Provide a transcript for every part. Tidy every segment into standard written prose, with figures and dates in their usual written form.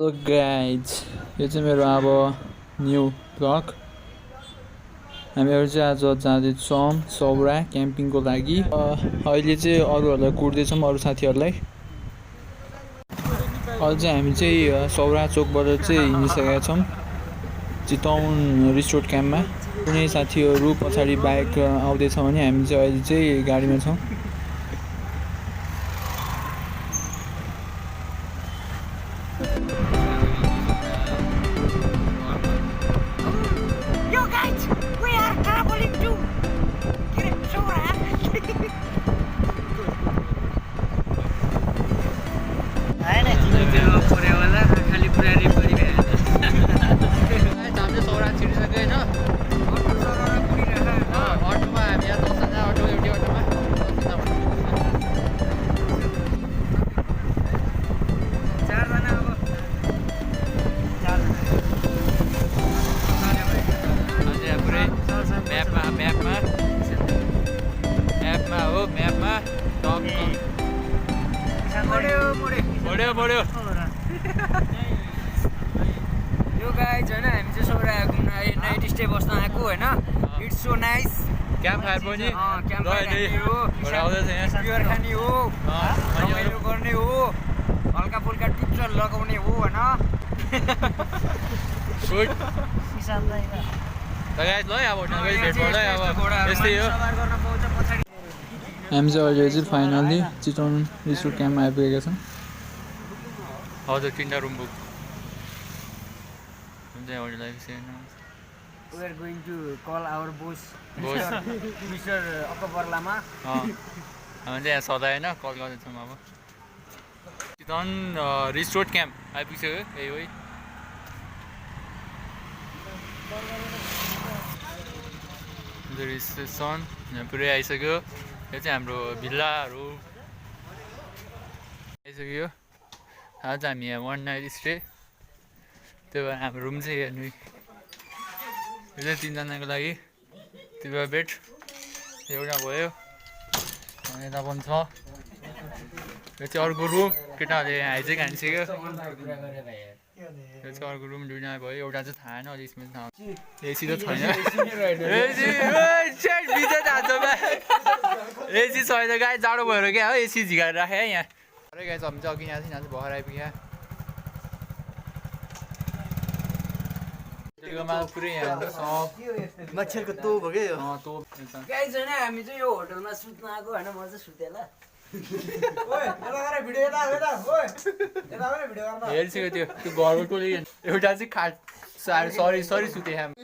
Hello guys यो चाहिँ मेरो अब न्यू ब्लग हामीहरू चाहिँ आज जाँदैछौँ सौरा क्याम्पिङको लागि अहिले चाहिँ अरूहरूलाई कुर्दैछौँ अरू साथीहरूलाई अहिले चाहिँ हामी चाहिँ सौरा चोकबाट चाहिँ हिँडिसकेका छौँ चितवन रिसोर्ट क्याम्पमा कुनै साथीहरू पछाडि बाइक आउँदैछ भने हामी चाहिँ अहिले चाहिँ गाडीमा छौँ यो गाइज हैन हामी चाहिँ सौरा नाइट स्टे बस्न आएको हैन it's so nice camp fire पनि क्याम्प फायर बियर खाने हो रमाइलो गर्ने हो हल्का फुल्का टिप्स लगाउने हो हैन गुड हामी चाहिँ अहिले चाहिँ फाइनल्ली चितवन रिसोर्ट क्याम्पमा आइपुगेका छौँ हजुर 3टा room book We are going to call our boss Mr. Akbar Lama. हामी चाहिँ यहाँ सधैँ होइन कल गर्दैछौँ अब चितवन रिसोर्ट क्याम्प आइपुगिसक्यो यही हो रिसेप्सन यहाँ पुरै आइसक्यो यो चाहिँ हाम्रो भिल्लाहरू आइसक्यो आज हामी यहाँ 1 नाइट स्टे त्यो भएर हाम्रो रुम चाहिँ हेर्नु यो चाहिँ 3जनाको लागि त्यो भएर बेड एउटा भयो यता पनि छ यो चाहिँ अर्को रुम केटाहरूले हाइजेक हानिसक्यो यो चाहिँ अर्को रुम 2जना भयो एउटा चाहिँ थाहा छैन अलिक यसमा थाहा एसी त छैन एसी छैन गाई जाडो भएर क्या हो एसी झिकाएर राखेँ यहाँ अरे गाई हामी चाहिँ अघि यहाँ चाहिँ भर्खर आइपुग्यो पुरै यहाँ मान्छेको तो भयो क्या यो गाइज हैन हामी चाहिँ यो होटलमा सुत्न आएको हैन म चाहिँ सुतेला हेरिसक्यो त्यो घरको टोली एउटा चाहिँ खाट सरी सुते हामी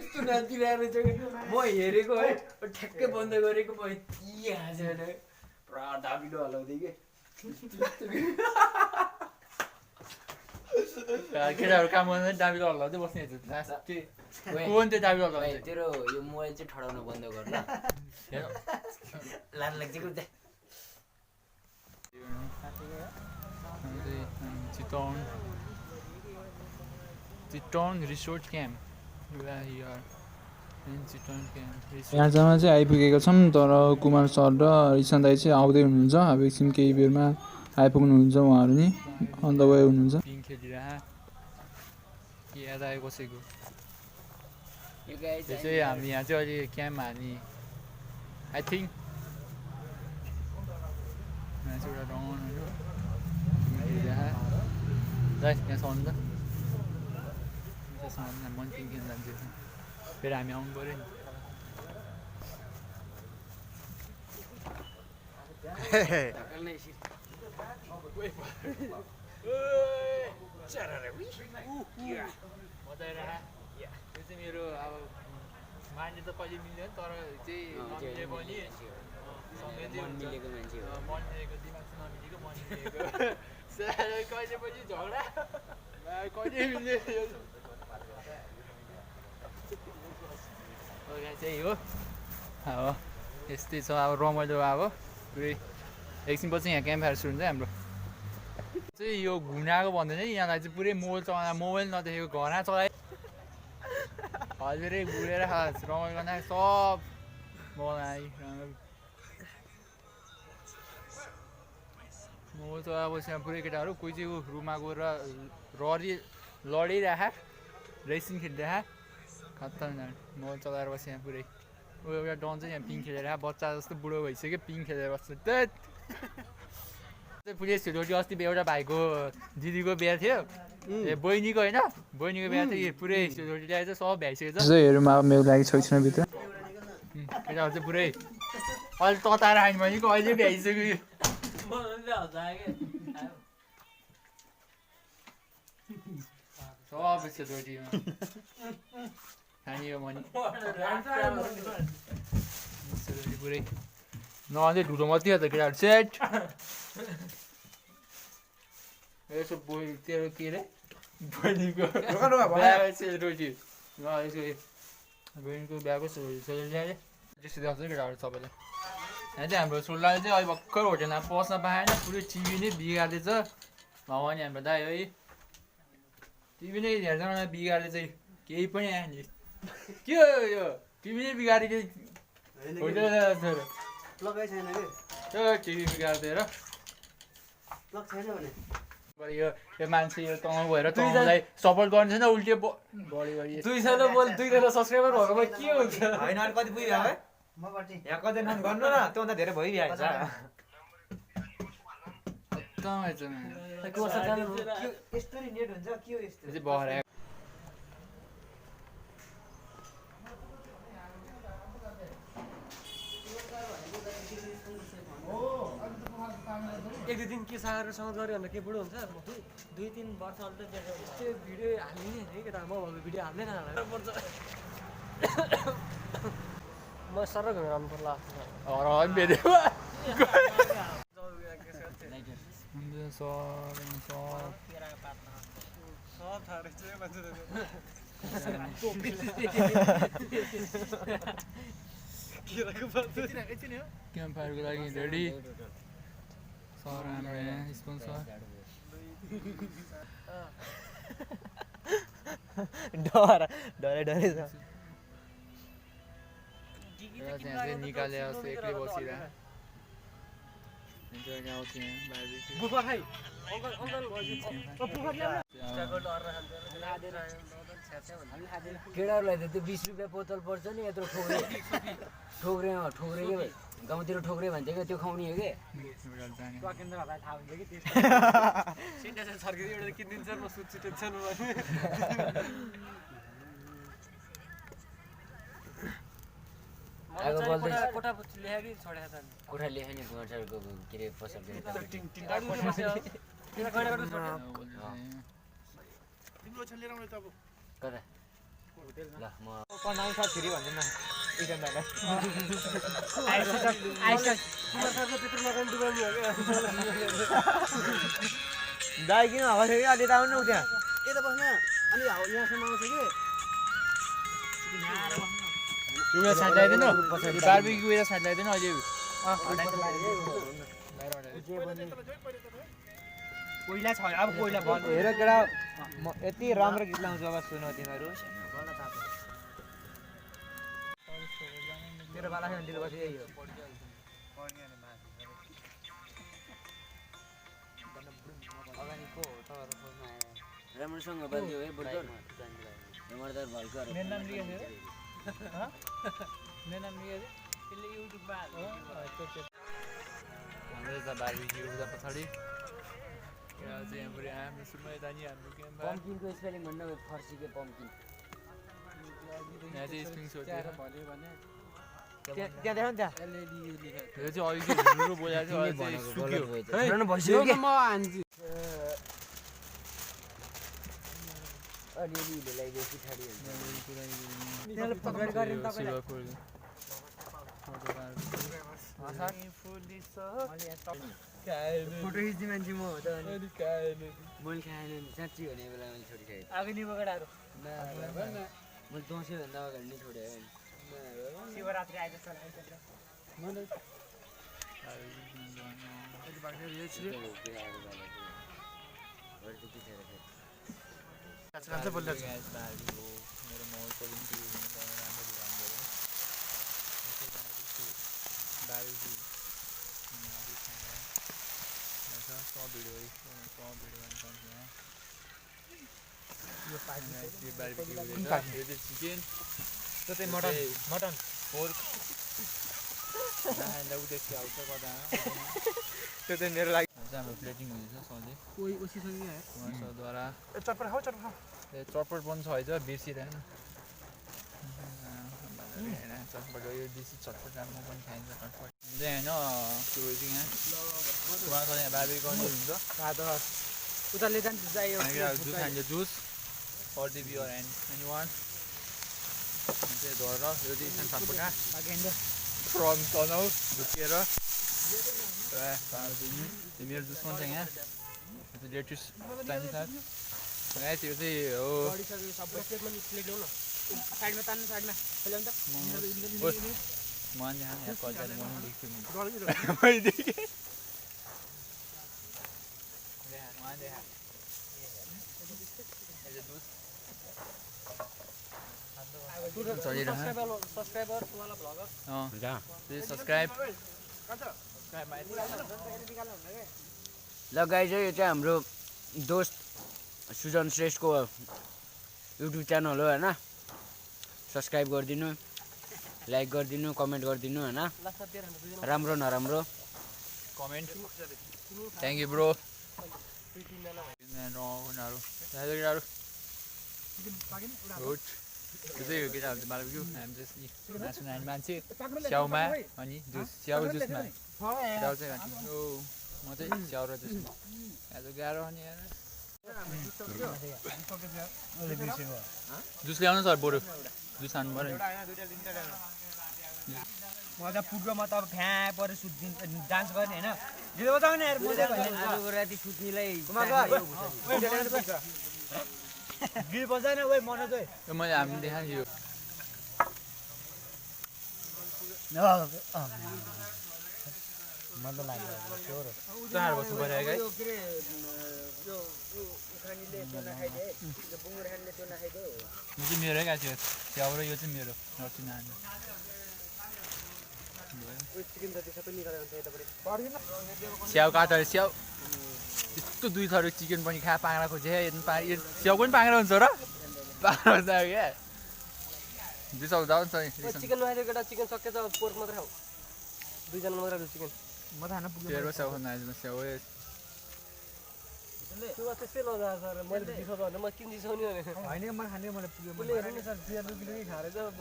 म हेरेको है ठ्याक्कै बन्द गरेको म यति हाँसेर पुरा दाबिलो हलाउँदै के केटाहरू काम गर्दा दाबिलो हल्लाउँदै बस्ने को त्यो दाबिलो हल्लाउँदै तेरो यो मोबाइल चाहिँ ठडाउन बन्द गर ल लान लाग्छ कि चितवन रिसोर्ट क्याम्प यहाँसम्म चाहिँ आइपुगेका छौँ तर कुमार सर र ईशान दाई चाहिँ आउँदै हुनुहुन्छ अब एकछिन केही बेरमा आइपुग्नुहुन्छ उहाँहरू नि अन द वे हुनुहुन्छ पिङ खेलिरह याद आयो कसैको यो चाहिँ हामी यहाँ चाहिँ अहिले क्याम्प हानी आई थिङ्क यहाँ चाहिँ एउटा राउन्डहरू खेलिरह यहाँ सहनु त मन पिङ खेल्न जान्छु फेरि हामी आउनु पऱ्यो नि यो चाहिँ मेरो अब मान्ने त कहिले मिल्दैन तर चाहिँ नमिले पनि सँगै मिलेको मान्छे मन मिलेको दिमाग चाहिँ नमिलेको मन मिलेको कहिले पनि झगडा कहिले मिल्ने चाहिँ हो अब यस्तै छ अब रमाइलो अब पुरै एकछिनपछि यहाँ क्याम्प फायर सुरु हुन्छ हाम्रो चाहिँ यो घुनाएको भन्दैन यहाँलाई चाहिँ पुरै मोबाइल चलाउँदा मोबाइल नदेखेको घरमा चलाइ हजुरै घुरेर रमाइलो गर्न सब मोबाइल मोबाइल चलाएपछि यहाँ पुरै केटाहरू कोही चाहिँ रुममा गएर ररी लडिरहेको रेसिङ खेलिरहेको खतरनाक मोबाइल चलाएर बसेँ यहाँ पुरै ऊ एउटा डन चाहिँ यहाँ पिङ खेलेर बच्चा जस्तो बुढो भइसक्यो पिङ खेलेर बस्छ त्यही पुलिस रोटी अस्ति एउटा भाइको दिदीको बिहा थियो ए बहिनीको होइन बहिनीको बिहा थियो पुरै रोटी ल्याएर चाहिँ सब भ्याइसकेको छ हेरौँ अब मेरो लागि छोइछिनभित्र केटाहरू चाहिँ पुरै अहिले तताएर आयो भनेको अहिले भ्याइसक्यो सब रोटीमा खाने हो भने पुरै नआउँदै ढुलो मात्रै हो त केटाहरू सेट यसो बोइ तेरो के अरे बहिनीको रोटी बहिनीको बिहाको ल्याए त्यसरी देखाउँछ केटाहरू सबैलाई यहाँ चाहिँ हाम्रो सोल्लाले चाहिँ अहिले भर्खर होटेलमा पस्न पाएन पुरै टिभी नै बिगार्दैछ भगवान् हाम्रो दाइ है टिभी नै हेर्दैन बिगार्दै चाहिँ केही पनि आएन के हो यो टिभी नै बिगारेको टिभी बिगारिदिएर यो मान्छे यो तँ भएर तँलाई सपोर्ट गर्नु छैन उल्टे बढी दुईजना बोल दुईजना सब्सक्राइबर भएकोमा के हुन्छ होइन कति पुगिरहेको है यहाँ कतिजना गर्नु न त्योभन्दा धेरै भइरहेको छ एक दुई दिन के सागरसँग गऱ्यो भने के बुढो हुन्छ दुई तिन वर्ष अन्त त्यो भिडियो हालिदिने नि केटा म भिडियो हाल्नै पर्छ म सर घुमाउनु पर्ला क्याम्पफायरको लागि रेडी सर हाम्रो यहाँ स्पोन्सर डरे छ चाहिँ निकाले जस्तो एक्लै बसिरहेको केटाहरूलाई त त्यो 20 रुपियाँ बोतल पर्छ नि यत्रो ठोक्रे के भाइ गाउँतिर ठोक्रे भन्छ क्या त्यो खुवाउने हो कि कोठा लेखे नि गुवाटारको के अरे पसल कता ल म फेरि भन्नु न दाइ किन हावा थियो कि अलि त आउनु त्यहाँ यता बस्न अनि यहाँसम्म आउँछ कि उयो साइड लगाइदिनु बारबिक्यु उयो साइड लगाइदिनु अहिले कोइला छ अब कोइला भन हेर केटा म यति राम्रो गीत लाउँछु अब सुन तिमीहरू मेरो बाला खान दिल बसी यही हो राम्रोसँग बल्यो है बुढो नम्बरदार भल्कर मेरो नाम के थियो मेरो नाम के थियो त्यसले युट्युबमा हाम्रो त बारबिक्यु उता पछाडि यहाँ चाहिँ यहाँ पुरै हाम्रो सुमैदानी हाम्रो क्याम्प पम्किनको स्पेलिङ भन्नु फर्सीको पम्किन यहाँ चाहिँ स्प्रिङ सोचेर भन्यो भने त्यहाँ देख न त्यहाँ यो चाहिँ अघि हिरो बोलाएको थियो अहिले चाहिँ सुक्यो भइसक्यो कि म हान्छु अलिअलि ल्याइदियो पछाडि फोटो खिच्ने मान्छे म हो त मैले खाएन नि साँच्ची भने बेला मैले छोडिसकेँ अग्नि बगडाहरू मैले दसैँभन्दा अगाडि नै छोडेँ शिवरात्रि आइज बारबेक्यू हुँदैछ यो चाहिँ चिकन त्यो चाहिँ मटन पोर्क खाँदा उदेश्य आउँछ कता त्यो चाहिँ मेरो लागि हाम्रो प्लेटिङ हुँदैछ सधैँ कोही ओसिसक्यो यार कुमारद्वारा चटपट खाऊ चटपट खाऊ चटपट पनि छ है बिर्सिरहेन चटपट यो बेसी चटपट राम्रो पनि खाइन्छ चटपट हुन्छ होइन त्यो चाहिँ यहाँ कुमारसँग यहाँ बार्बेक्यू गर्ने हुन्छ उताले जान्छ चाहियो जुस खान्छ juice for the beer and any one चाहिँ धर यो चाहिँ इसान सापकोटा फ्रम तनहु झुकिएर मेरो जुस पनि छ यहाँ लेटेस्ट चाहिने साथ त्यो चाहिँ हो साइडमा तान्नु साइडमा मन यहाँ कलर मन देख्छु सब्सक्राइब ल गाइज यो चाहिँ हाम्रो दोस्त सुजन श्रेष्ठको युट्युब च्यानल हो होइन सब्सक्राइब गरिदिनु लाइक गरिदिनु कमेन्ट गरिदिनु होइन राम्रो नराम्रो comment thank you bro good यो चाहिँ हो केटाहरू चाहिँ बार्बेक्यू हामी चाहिँ मासु खाने मान्छे स्याउमा अनि जुस स्याउ जुसमा स्याउ चाहिँ खान्छु म चाहिँ स्याउ र जुसमा आज गाह्रो अनि जुस ल्याउनु सर बरु जुस खानु पऱ्यो मजा पुटकोमा त अब फ्या पऱ्यो डान्स गर्ने होइन गीत बजाउने यार मजा आजको राति सुत्नेलाई गीत बजाएन ओइ मनोज ओइ यो मैले हामी देखाएँ यो मजा लाग्यो चार बस्नु पऱ्यो गाई यो चाहिँ मेरै गएको थियो स्याउ र यो चाहिँ मेरो नर्सिङ नानी स्याउ काटेर स्याउ यस्तो दुई थरी चिकन पनि खा पाङ्रा खोजे स्याउ पनि पाङ्रा हुन्छ र पाङ्रा हुन्छ क्या दुई सौ जान्छ चिकन नखाइदियो केटा चिकन सकेछ पोर्क मात्रै खाऊ दुईजना मात्रै खाऊ चिकन म त खान पुग्यो तेरो स्याउ खानु स्याउ त्यो त्यस्तै लगा सर मैले दिसो भने म किन दिसाउने भने होइन म खाने मलाई पुग्यो मैले हेर्नु नि सर चिया लुकी खाएर चाहिँ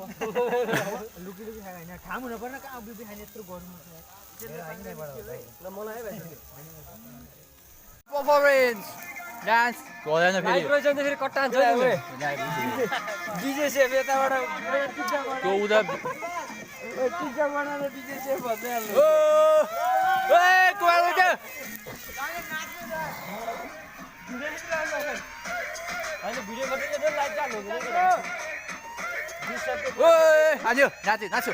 लुकी खायो होइन ठाम हुनु पर्ने कहाँ लुकी खाने यत्रो गर्नु ल मलाई है भाइ पर्फर्मेन्स डान्स हुँदैन फेरि माइक्रो चाहिँ फेरि कट्टा हान्छ नि डिजे सेफ यताबाट त्यो उता टिका बनाएर डिजे सेफ भन्दै हाल्नु ओए कुमार उठ्यो होइन भिडियो मात्रै चाहिँ लाइभ चाल्नु हुँदैन ओए नाच्यो नाच्यो नाच्यो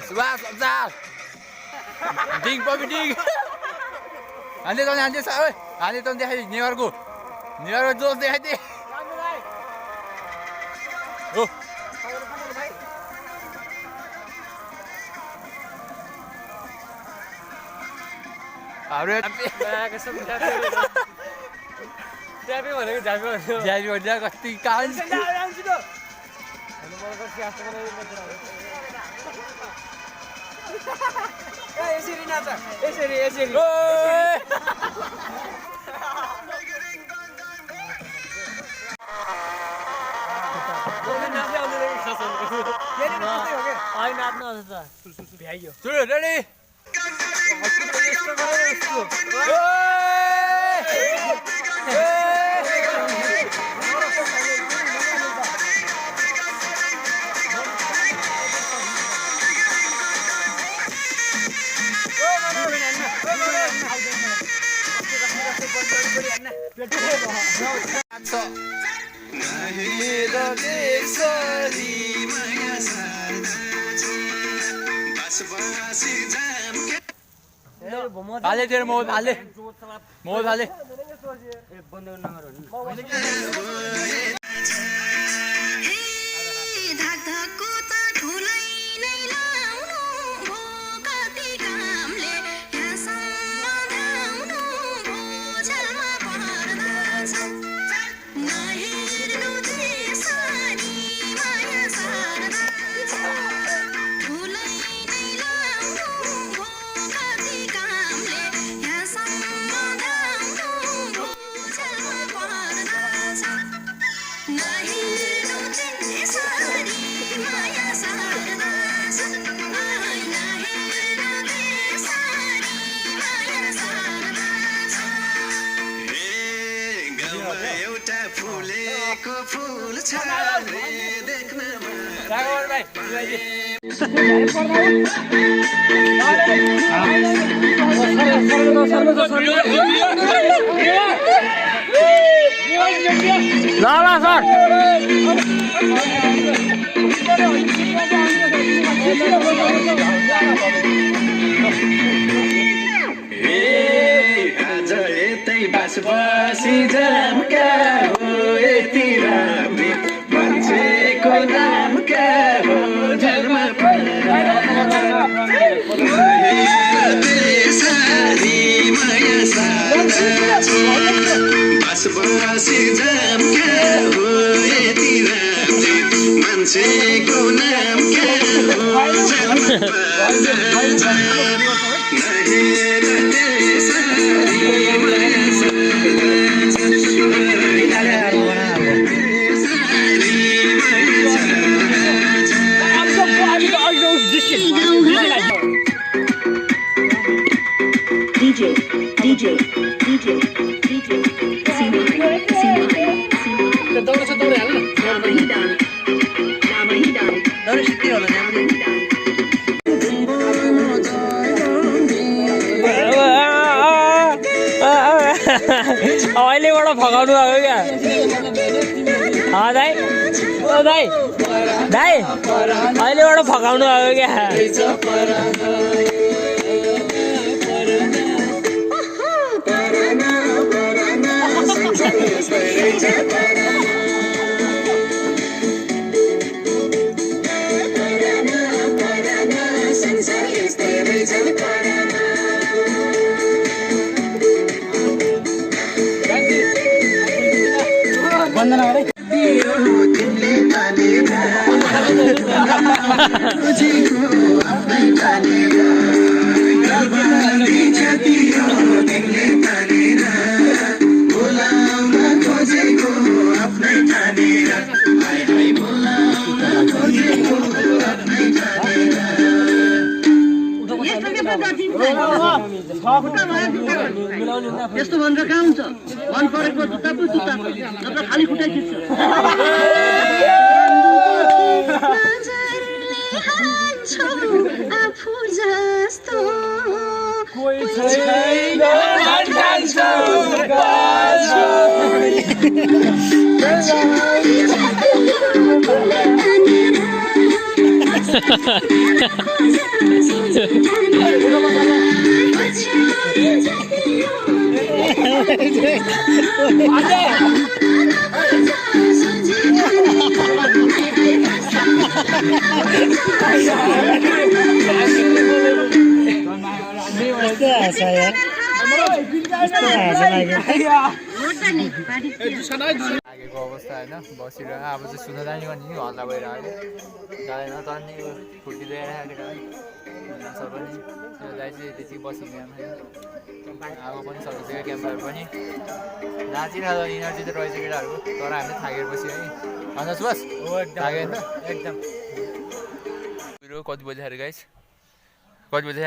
सुभाष अब्जाल डिङ पपी डिङ हान्दै त हान्दै छ ओए हान्दै त देखाइ नेवारको जोस देखाइदिए हो हाम्रो ट्यापे भनेको झापे ज्याजी भन्दा कति कान यसरी नाच यसरी यसरी भ्याइयो रेडी हाले तेरो मोबाइल हाले मोबाइल हाले आज यतै बसी जाम क्या हो यति राम्री मान्छेको नाम क्या हो धर्म सारी माया सादा बसी जाम क्या हो यति राम्री मान्छेको नाम क्या हो अहिलेबाट फकाउनु आयो क्या दाइ ओ दाइ दाइ अहिलेबाट फकाउनु आयो क्या यस्तो भनेर कहाँ हुन्छ मन परेको जुत्ता पो जुत्ता नत्र खाली खुट्टा खिच्छ आफू जस्तो कोही छैन लागेको अवस्था होइन बसिरहेको अब चाहिँ सुन्दा जाने भने नि हल्ला भइरहेको जाँदैन तर नि फुर्ती ल्याइरहेको केटा सबै नि त्यो दाइ चाहिँ त्यति बसिँदैन आगो पनि सकिसक्यो क्याम्पहरू पनि नाचिरहेको इनर्जी त रहेछ केटाहरूको तर हामी थाकेर बस्यो है अन्त सुभाष थाक्यो नि त एकदम कुहिरो कति बजी आएर गाइस कति बजी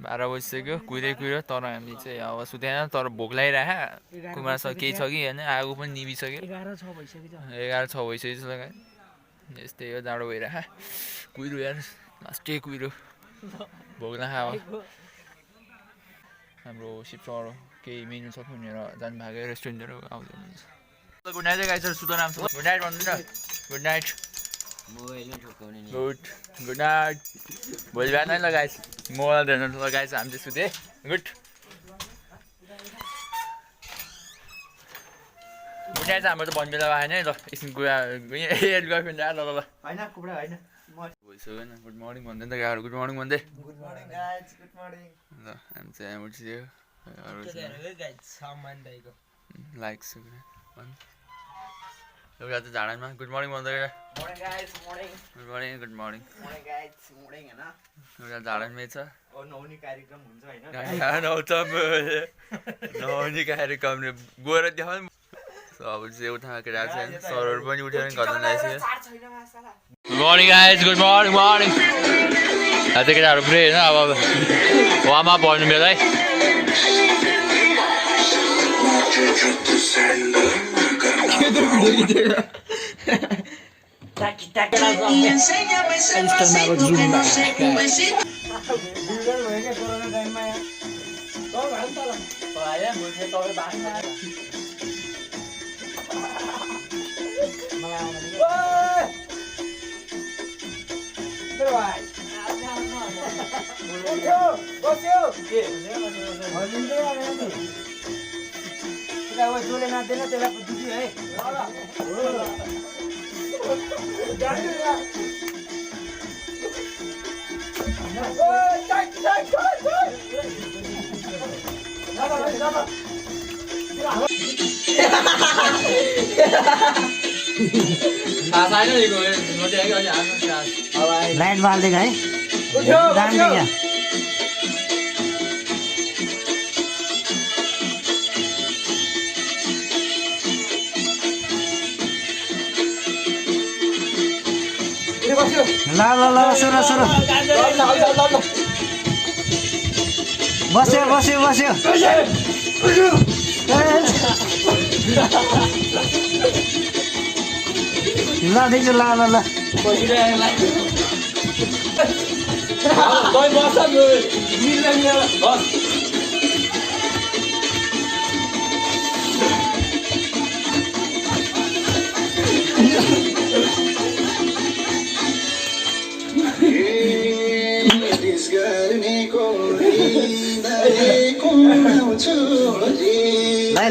12 बजिसक्यो कुहिरो तर हामी चाहिँ अब सुतेन तर भोक लागिरहेको कुमारसँग केही छ कि होइन आगो पनि निभिसक्यो 11:06 भइसक्यो जस्तो लाग्यो यस्तै हो जाडो भइरहेको कुहिरो यार लास्टै कुहिरो भोक लाग्यो अब हाम्रो सिप्सर केही मेनु छ भनेर जानु भएको रेस्टुरेन्टहरू आउँदै हुनुहुन्छ गुड नाइट गाइस सुत्न राम्रो गुड नाइट भन्नु न गुड नाइट गुड नाइट भोलि बिहान नै लगाएछ मोबाइल हेर्नु लगाएछ हामी चाहिँ सुते गुड गुड नाइट हाम्रो त भन्ने बेला भएन है ल एकछिन कुरा गर्लफ्रेन्ड आएर ल ल होइन कुखुरा होइन भइसक्यो नि गुड मर्निङ भन्दै त गाह्रो गुड मर्निङ भन्दै good morning guys good morning ल हामी चाहिँ यहाँ उठिसक्यो लाइक एउटा चाहिँ झाडामा गुड मर्निङ भन्दै गुड मर्निङ गुड मर्निङ एउटा झाडामै छ नहुने कार्यक्रम गएर देखाउनु अब चाहिँ उठाएको केटाहरू चाहिँ सरहरू पनि उठेर गर्दैन आइसक्यो good morning guys good morning morning त्यो केटाहरू पुरै होइन अब वार्म अप गर्नु बेला है जोले नाच्दैन त्यसलाई दुखी है लाइट बालिदिएको है जान्छ क्या ला ला ला सुरु सुरु बस्यो बस्यो बस्यो ल देख्छु ल ल ल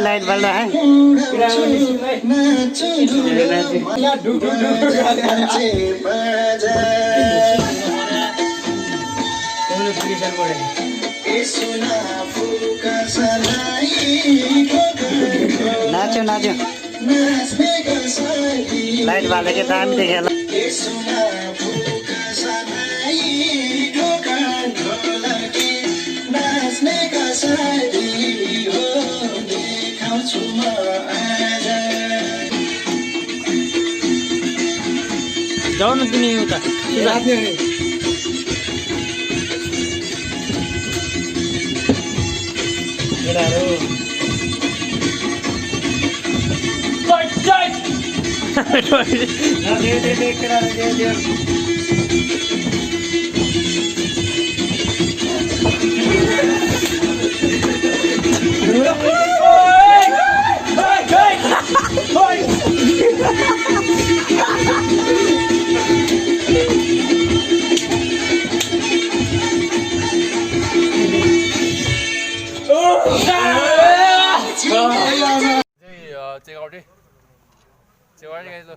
लाइट बल्दा है नाच्यो नाच्यो लाइट बाल्दा के दामी देखेला जाऊ न तिमी उता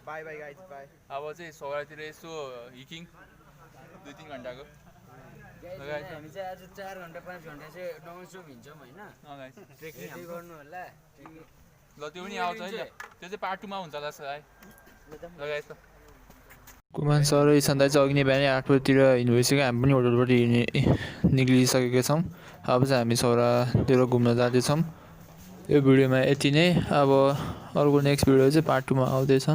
बाई बाई गाइज बाई अब चाहिँ सौरातिर यसो हिकिङ 2-3 घन्टाको हामी चाहिँ आज 4 घन्टा 5 घन्टा चाहिँ ननस्टप हिँड्छौँ होइन ट्रेकिङ गर्नु होला ल त्यो पनि आउँछ है त्यो चाहिँ पार्ट 2 मा हुन्छ होला सर ल गाइज त कुमान सर र इसान दाइ चाहिँ अघि नै बिहानै 8 बजीतिर हिँड्नु भइसक्यो हामी पनि होटलबाट निक्लिसकेका छौँ अब चाहिँ हामी सौरातिर घुम्न जाँदैछौँ यो भिडियोमा यति नै अब अर्को नेक्स्ट भिडियो चाहिँ पार्ट 2 मा आउँदैछ